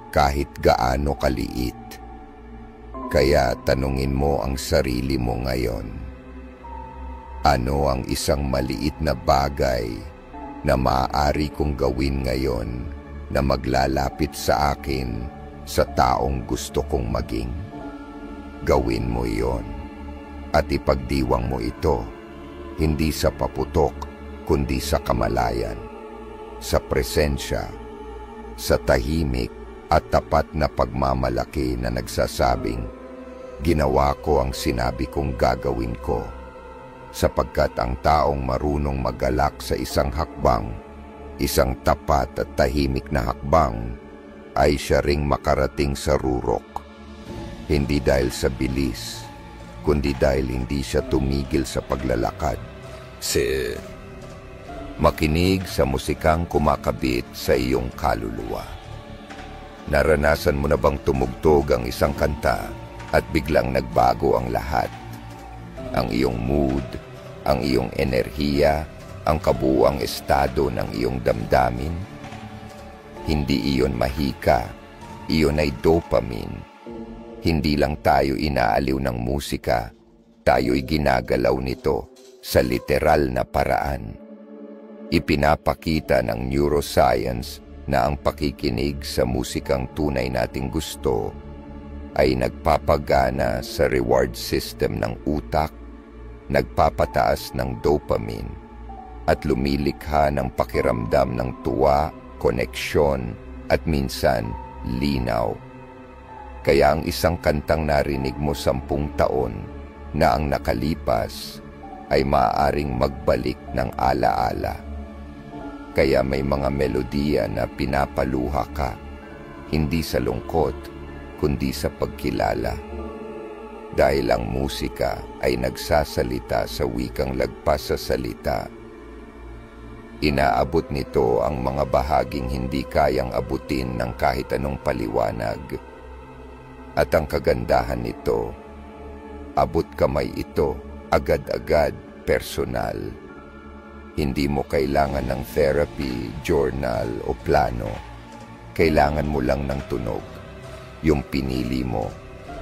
kahit gaano kaliit. Kaya tanungin mo ang sarili mo ngayon. Ano ang isang maliit na bagay na maaari kong gawin ngayon na maglalapit sa akin sa taong gusto kong maging? Gawin mo iyon at ipagdiwang mo ito, hindi sa paputok kundi sa kamalayan, sa presensya, sa tahimik at tapat na pagmamalaki na nagsasabing, "Ginawa ko ang sinabi kong gagawin ko." Sapagkat ang taong marunong magalak sa isang hakbang, isang tapat at tahimik na hakbang, ay siya ring makarating sa rurok. Hindi dahil sa bilis, kundi dahil hindi siya tumigil sa paglalakad. Makinig sa musikang kumakabit sa iyong kaluluwa. Naranasan mo na bang tumugtog ang isang kanta at biglang nagbago ang lahat? Ang iyong mood, ang iyong enerhiya, ang kabuuang estado ng iyong damdamin? Hindi iyon mahika, iyon ay dopamine. Hindi lang tayo inaaliw ng musika, tayo'y ginagalaw nito sa literal na paraan. Ipinapakita ng neuroscience na ang pakikinig sa musikang tunay nating gusto ay nagpapagana sa reward system ng utak, nagpapataas ng dopamine, at lumilikha ng pakiramdam ng tuwa, koneksyon, at minsan linaw. Kaya ang isang kantang narinig mo 10 taon na ang nakalipas ay maaaring magbalik ng alaala. Kaya may mga melodiya na pinapaluha ka, hindi sa lungkot, kundi sa pagkilala. Dahil ang musika ay nagsasalita sa wikang lagpas sa salita. Inaabot nito ang mga bahaging hindi kayang abutin ng kahit anong paliwanag. At ang kagandahan nito, abot kamay ito, agad-agad, personal. Hindi mo kailangan ng therapy, journal o plano. Kailangan mo lang ng tunog, yung pinili mo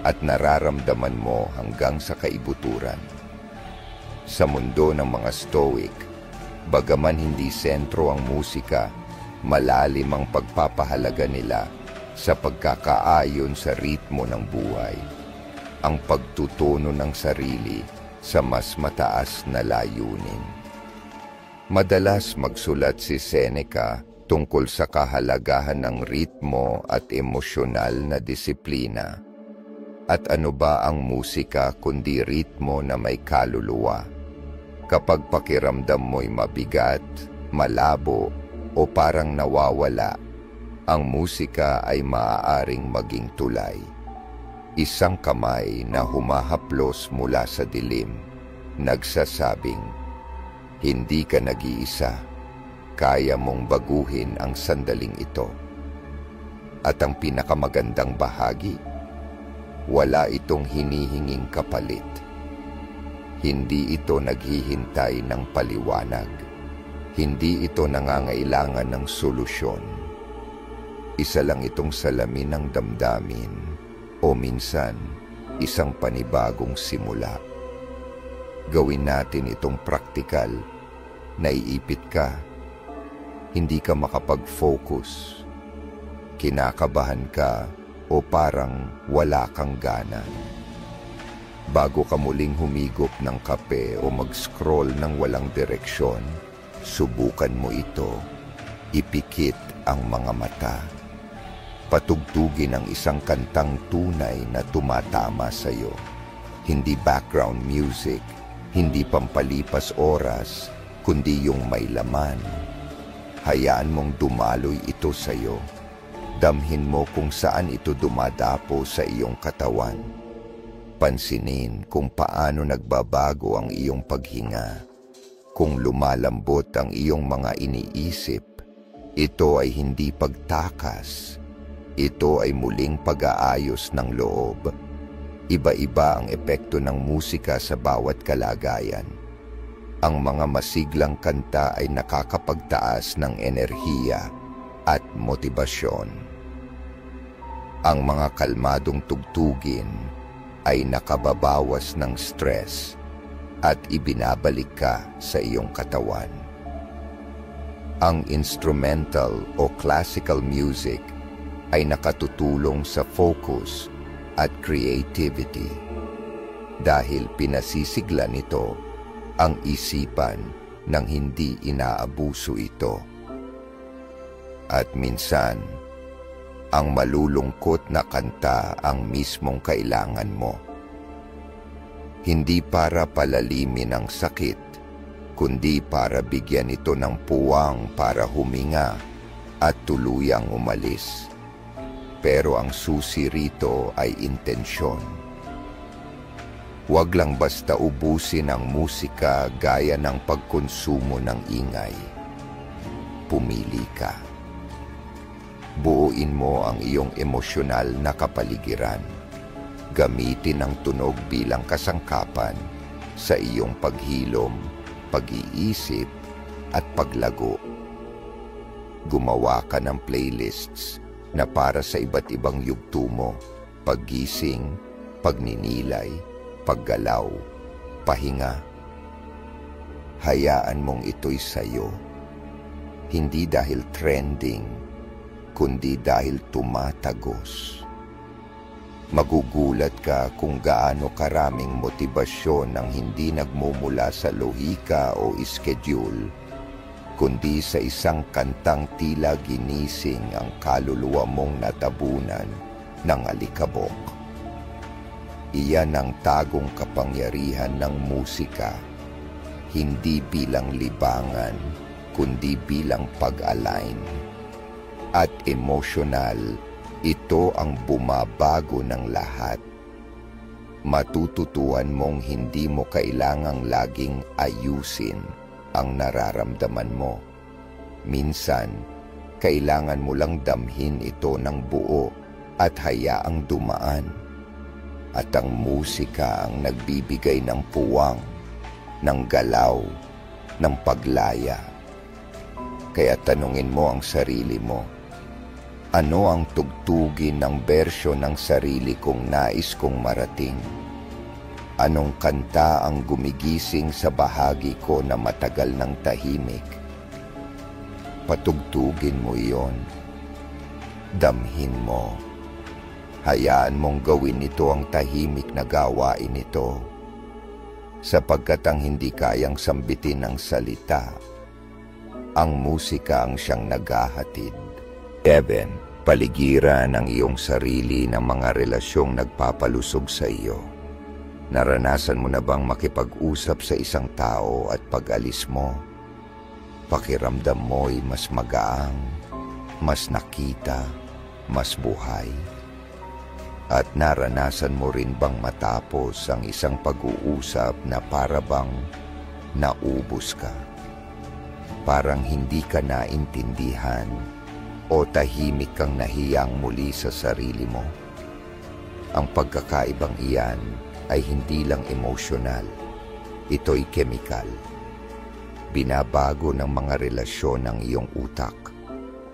at nararamdaman mo hanggang sa kaibuturan. Sa mundo ng mga Stoic, bagaman hindi sentro ang musika, malalim ang pagpapahalaga nila sa pagkakaayon sa ritmo ng buhay, ang pagtutuno ng sarili sa mas mataas na layunin. Madalas magsulat si Seneca tungkol sa kahalagahan ng ritmo at emosyonal na disiplina. At ano ba ang musika kundi ritmo na may kaluluwa? Kapag pakiramdam mo'y mabigat, malabo o parang nawawala, ang musika ay maaaring maging tulay. Isang kamay na humahaplos mula sa dilim, nagsasabing, hindi ka nag-iisa, kaya mong baguhin ang sandaling ito. At ang pinakamagandang bahagi, wala itong hinihinging kapalit. Hindi ito naghihintay ng paliwanag. Hindi ito nangangailangan ng solusyon. Isa lang itong salamin ng damdamin o minsan isang panibagong simula. Gawin natin itong praktikal. Naiipit ka. Hindi ka makapag-focus. Kinakabahan ka o parang wala kang gana. Bago ka muling humigop ng kape o mag-scroll ng walang direksyon, subukan mo ito. Ipikit ang mga mata. Patugtugin ang isang kantang tunay na tumatama sa iyo. Hindi background music, hindi pampalipas oras, kundi yung may laman. Hayaan mong dumaloy ito sa iyo. Damhin mo kung saan ito dumadapo sa iyong katawan. Pansinin kung paano nagbabago ang iyong paghinga. Kung lumalambot ang iyong mga iniisip, ito ay hindi pagtakas. Ito ay muling pag-aayos ng loob. Iba-iba ang epekto ng musika sa bawat kalagayan. Ang mga masiglang kanta ay nakakapagtaas ng enerhiya at motibasyon. Ang mga kalmadong tugtugin ay nakababawas ng stress at ibinabalik ka sa iyong katawan. Ang instrumental o classical music ay nakatutulong sa focus at creativity dahil pinasisigla nito ang isipan nang hindi inaabuso ito. At minsan, ang malulungkot na kanta ang mismong kailangan mo. Hindi para palalimin ang sakit, kundi para bigyan ito ng puwang para huminga at tuluyang umalis. Pero ang susi rito ay intensyon. Huwag lang basta ubusin ang musika gaya ng pagkonsumo ng ingay. Pumili ka. Buuin mo ang iyong emosyonal na kapaligiran. Gamitin ang tunog bilang kasangkapan sa iyong paghilom, pag-iisip at paglago. Gumawa ka ng playlists na para sa iba't ibang yugto mo, paggising, pagninilay, paggalaw, pahinga. Hayaan mong ito'y sayo, hindi dahil trending, kundi dahil tumatagos. Magugulat ka kung gaano karaming motibasyon ang hindi nagmumula sa lohika o schedule, kundi sa isang kantang tila ginising ang kaluluwa mong natabunan ng alikabok. Iyan ang tagong kapangyarihan ng musika, hindi bilang libangan, kundi bilang pag-align. At emosyonal, ito ang bumabago ng lahat. Matututuan mong hindi mo kailangang laging ayusin ang nararamdaman mo. Minsan, kailangan mo lang damhin ito ng buo at hayaang dumaan. At ang musika ang nagbibigay ng puwang, ng galaw, ng paglaya. Kaya tanungin mo ang sarili mo, ano ang tugtugin ng bersyon ng sarili kong nais kong marating? Anong kanta ang gumigising sa bahagi ko na matagal ng tahimik? Patugtugin mo iyon. Damhin mo. Hayaan mong gawin ito ang tahimik na gawain ito. Sapagkat ang hindi kayang sambitin ng salita, ang musika ang siyang naghahatid. 7. Paligiran ang iyong sarili ng mga relasyong nagpapalusog sa iyo. Naranasan mo na bang makipag-usap sa isang tao at pag-alis mo, pakiramdam mo'y mas magaang, mas nakita, mas buhay? At naranasan mo rin bang matapos ang isang pag-uusap na para bang naubos ka? Parang hindi ka naintindihan o tahimik kang nahiyang muli sa sarili mo? Ang pagkakaibang iyan ay hindi lang emosyonal, ito'y kemikal. Binabago ng mga relasyon ng iyong utak.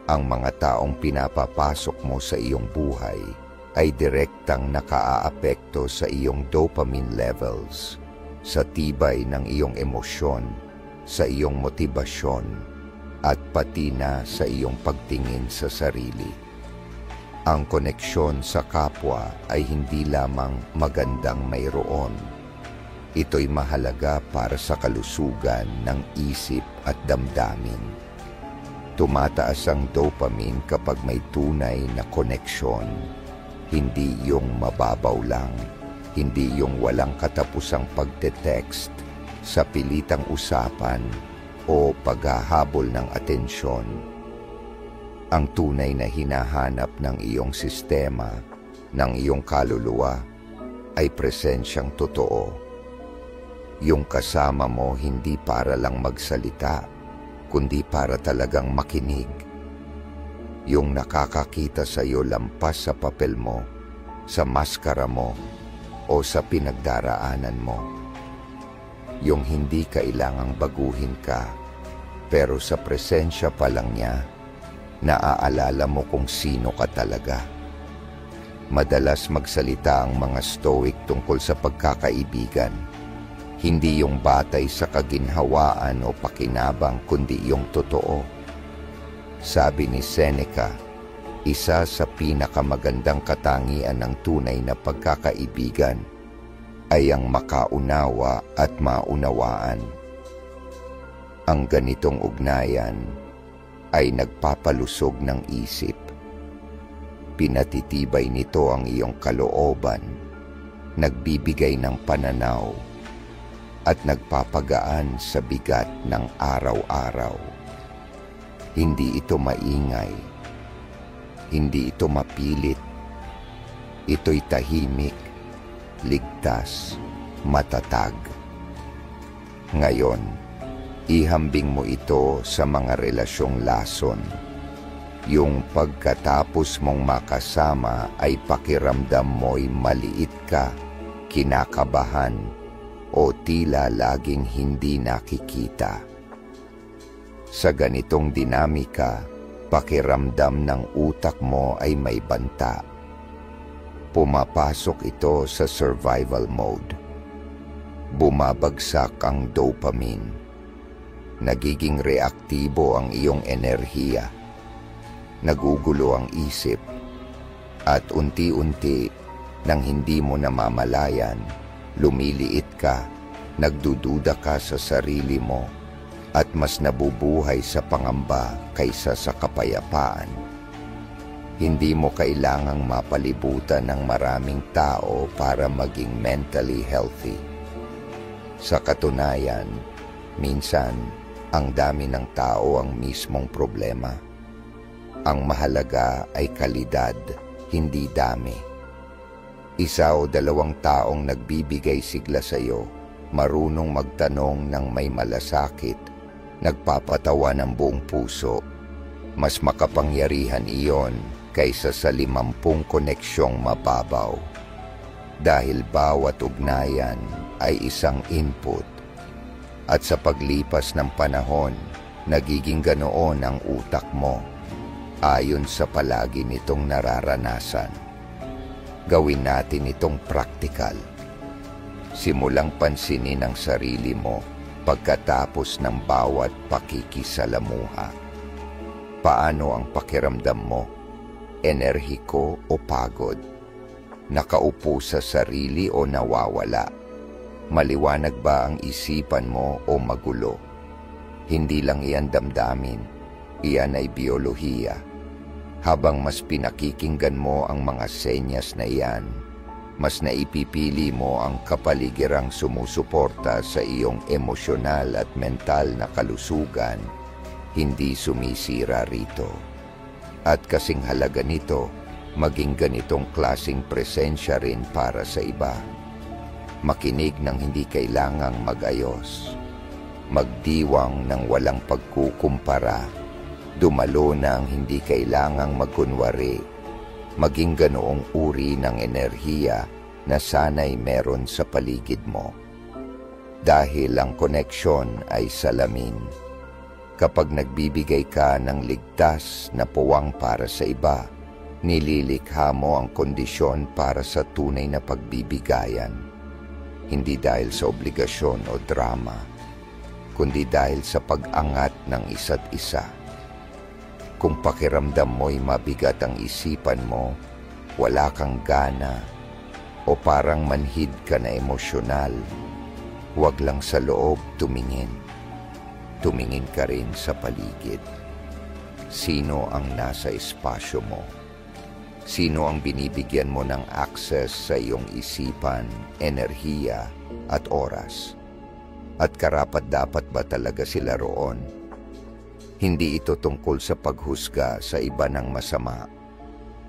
Ang mga taong pinapapasok mo sa iyong buhay ay direktang nakaaapekto sa iyong dopamine levels, sa tibay ng iyong emosyon, sa iyong motibasyon, at pati na sa iyong pagtingin sa sarili. Ang koneksyon sa kapwa ay hindi lamang magandang mayroon. Ito'y mahalaga para sa kalusugan ng isip at damdamin. Tumataas ang dopamine kapag may tunay na koneksyon. Hindi yung mababaw lang, hindi yung walang katapusang pagte-text, sa pilitang usapan o paghahabol ng atensyon. Ang tunay na hinahanap ng iyong sistema, ng iyong kaluluwa, ay presensyang totoo. Yung kasama mo hindi para lang magsalita, kundi para talagang makinig. Yung nakakakita sa iyo lampas sa papel mo, sa maskara mo, o sa pinagdaraanan mo. Yung hindi kailangang baguhin ka, pero sa presensya pa lang niya, naaalala mo kung sino ka talaga. Madalas magsalita ang mga stoic tungkol sa pagkakaibigan. Hindi yung batay sa kaginhawaan o pakinabang, kundi yung totoo. Sabi ni Seneca, isa sa pinakamagandang katangian ng tunay na pagkakaibigan ay ang makaunawa at maunawaan. Ang ganitong ugnayan ay nagpapalusog ng isip. Pinatitibay nito ang iyong kalooban, nagbibigay ng pananaw, at nagpapagaan sa bigat ng araw-araw. Hindi ito maingay, hindi ito mapilit. Ito'y tahimik, ligtas, matatag. Ngayon, ihambing mo ito sa mga relasyong lason. Yung pagkatapos mong makasama ay pakiramdam mo'y maliit ka, kinakabahan, o tila laging hindi nakikita. Sa ganitong dinamika, pakiramdam ng utak mo ay may banta. Pumapasok ito sa survival mode. Bumabagsak ang dopamine. Nagiging reaktibo ang iyong enerhiya. Nagugulo ang isip. At unti-unti, nang hindi mo namamalayan, lumiliit ka, nagdududa ka sa sarili mo, at mas nabubuhay sa pangamba kaysa sa kapayapaan. Hindi mo kailangang mapalibutan ng maraming tao para maging mentally healthy. Sa katunayan, minsan, ang dami ng tao ang mismong problema. Ang mahalaga ay kalidad, hindi dami. Isa o dalawang taong nagbibigay sigla sa iyo, marunong magtanong ng may malasakit, nagpapatawa ng buong puso. Mas makapangyarihan iyon kaysa sa 50 koneksyong mababaw. Dahil bawat ugnayan ay isang input. At sa paglipas ng panahon, nagiging ganoon ang utak mo, ayon sa palagi nitong nararanasan. Gawin natin itong praktikal. Simulang pansinin ang sarili mo pagkatapos ng bawat pakikisalamuha. Paano ang pakiramdam mo? Enerhiko o pagod? Nakaupo sa sarili o nawawala? Maliwanag ba ang isipan mo o magulo? Hindi lang iyan damdamin, iyan ay biyolohiya. Habang mas pinakikinggan mo ang mga senyas na iyan, mas naipipili mo ang kapaligirang sumusuporta sa iyong emosyonal at mental na kalusugan, hindi sumisira rito. At kasing halaga nito, maging ganitong klasing presensya rin para sa iba. Makinig ng hindi kailangang mag-ayos. Magdiwang ng walang pagkukumpara. Dumalo ng hindi kailangang magkunwari. Maging ganoong uri ng enerhiya na sana'y meron sa paligid mo. Dahil ang koneksyon ay salamin. Kapag nagbibigay ka ng ligtas na puwang para sa iba, nililikha mo ang kondisyon para sa tunay na pagbibigayan. Hindi dahil sa obligasyon o drama, kundi dahil sa pag-angat ng isa't isa. Kung pakiramdam mo'y mabigat ang isipan mo, wala kang gana, o parang manhid ka na emosyonal, huwag lang sa loob tumingin. Tumingin ka rin sa paligid. Sino ang nasa espasyo mo? Sino ang binibigyan mo ng access sa iyong isipan, enerhiya, at oras? At karapat-dapat ba talaga sila roon? Hindi ito tungkol sa paghusga sa iba ng masama.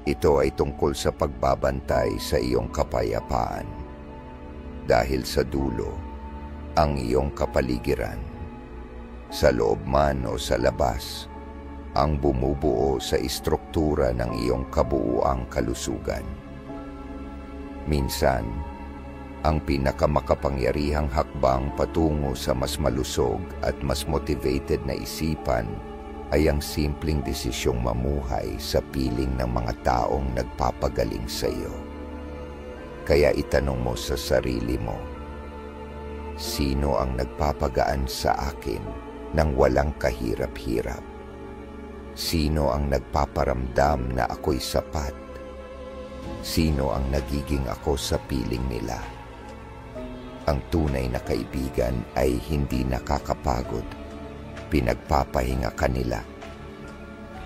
Ito ay tungkol sa pagbabantay sa iyong kapayapaan. Dahil sa dulo, ang iyong kapaligiran, sa loob man o sa labas, ang bumubuo sa istruktura ng iyong kabuuang kalusugan. Minsan, ang pinakamakapangyarihang hakbang patungo sa mas malusog at mas motivated na isipan ay ang simpleng desisyong mamuhay sa piling ng mga taong nagpapagaling sa iyo. Kaya itanong mo sa sarili mo, sino ang nagpapagaan sa akin nang walang kahirap-hirap? Sino ang nagpaparamdam na ako'y sapat? Sino ang nagiging ako sa piling nila? Ang tunay na kaibigan ay hindi nakakapagod. Pinagpapahinga kanila.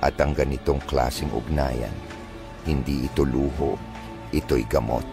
At ang ganitong klaseng ugnayan, hindi ito luho, ito'y gamot.